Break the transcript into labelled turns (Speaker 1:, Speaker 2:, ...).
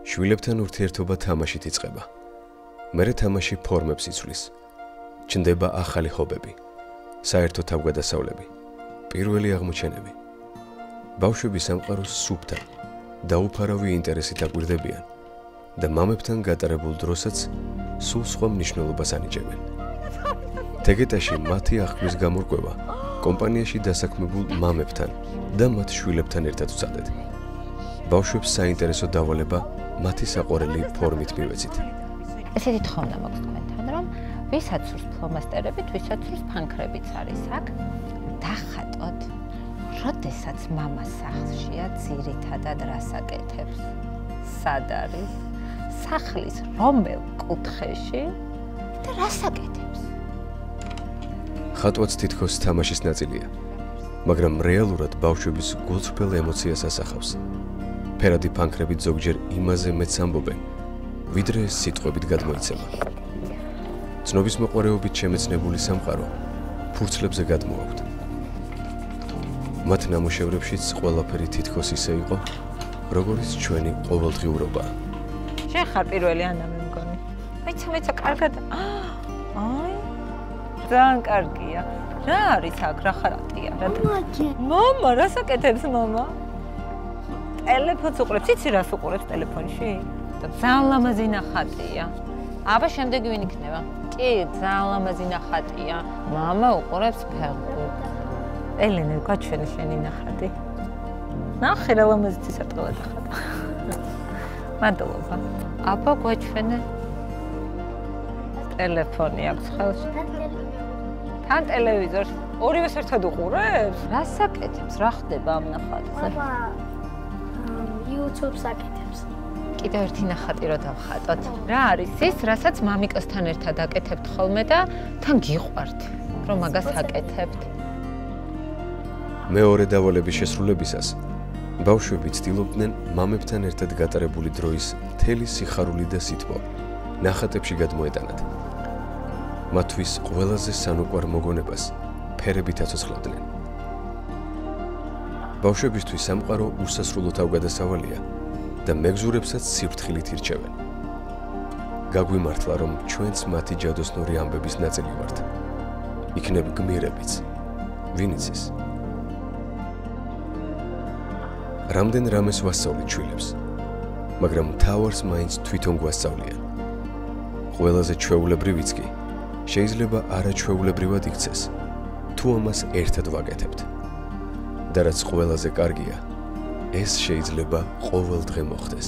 Speaker 1: შვილებთან ურთიერთობა თამაშით იწყება. მერე თამაში ფორმებს იცვლის. ჩნდება ახალი ჰობები, საერთო თავგადასავლები, პირველი აღმოჩენები. ბავშვები სამყაროს სუფთა, დაუფარავი ინტერესით აკვირდებიან და მამებთან გატარებულ დროსაც სულ სხვა მნიშვნელობას ანიჭებენ. თეგეტაში მათი აღქმის გამორკვევა კომპანიაში დასაქმებულ მამებთან და მათ შვილებთან ერთად ვწადეთ. ბავშვებს საინტერესო დავალება მათი საყვარელი ფორმით მივეცით.
Speaker 2: ესეთი თხოვნა მაქვს თქვენთან, რომ ვისაც სურს ფლომასტერებით, ვისაც სურს ფანქრებიც არის აქ, დახატოთ, როდესაც მამა სახლშია, ძირითადად რას აკეთებს, სად არის, სახლის რომელ კუთხეში და რას აკეთებს.
Speaker 1: ხატვაც თითქოს თამაშის ნაწილია, მაგრამ რეალურად ბავშვების გულწრფელ ემოციას ასახავს. ფერადი ფანქრებით ზოგჯერ იმაზე მეც ამბობენ, ვიდრე სიტყვებით გადმოიცემა. ცნობის მოყვარეობით შემეცნებული სამყარო ფურცლებზე გადმოაქვთ. მათ ნამუშევრებშიც ყველაფერი თითქოს ისე იყო, როგორიც ჩვენი ყოველდღიურობაა.
Speaker 2: შენ ხარ პირველი ანა მე მგონი. აიცა კარგად. აი. ძალიან კარგია. რა არის აქ, რა ხარატია? მამა, რას აკეთებს მამა? ტელეფონს უყურებს, იცი რას უყურებს ტელეფონში? და ძალიან ლამაზი ნახატია. აბა შემდეგი ვინ იქნება? კი, ძალიან ლამაზი ნახატია. მამა უყურებს ფეხბურთს. ელენე, გაჩვენე შენი ნახატი. ნახე რა ლამაზი ცისარტყელა ნახატი. მადლობა. აბა გაჩვენე. ტელეფონი აქვს ხელში. თან ტელევიზორს. ორივეს ერთად უყურებს? რას აკეთებს? რა ხდება ამ ნახატზე?
Speaker 3: YouTube-ს აკეთებს.
Speaker 2: კიდევ ერთი ნახატი რო დავხატოთ. რა არის ის, რასაც მამიკოსთან ერთად აკეთებთ ხოლმე და თან გიყვართ, რომ მაგას აკეთებთ.
Speaker 1: მეორე დავალების შესრულებისას ბავშვები ცდილობდნენ მამებთან ერთად გატარებული დროის მთელი სიხარული და სითბო ნახატებში გადმოეტანათ. მათთვის ყველაზე სანუკვარ მოგონებას ფერებით აცოცხლებდნენ. ბავშვებისთვის სამყარო უსასრულო თავგადასავალია და მეგზურებსაც სიფრთხილით ირჩევენ. გაგვიმართლა, რომ ჩვენც მათი ჯადოსნური ამბების ნაწილი ვართ. იქნებ გმირებიც, ვინ იცის? რამდენ რამეს ვასწავლით შვილებს, მაგრამ მთავარს მაინც თვითონ გვასწავლიან. ყველაზე ჩვეულებრივიც კი შეიძლება არაჩვეულებრივად იქცეს, თუ ამას ერთად ვაკეთებთ. და რაც ყველაზე კარგია, ეს შეიძლება ყოველ დღე მოხდეს.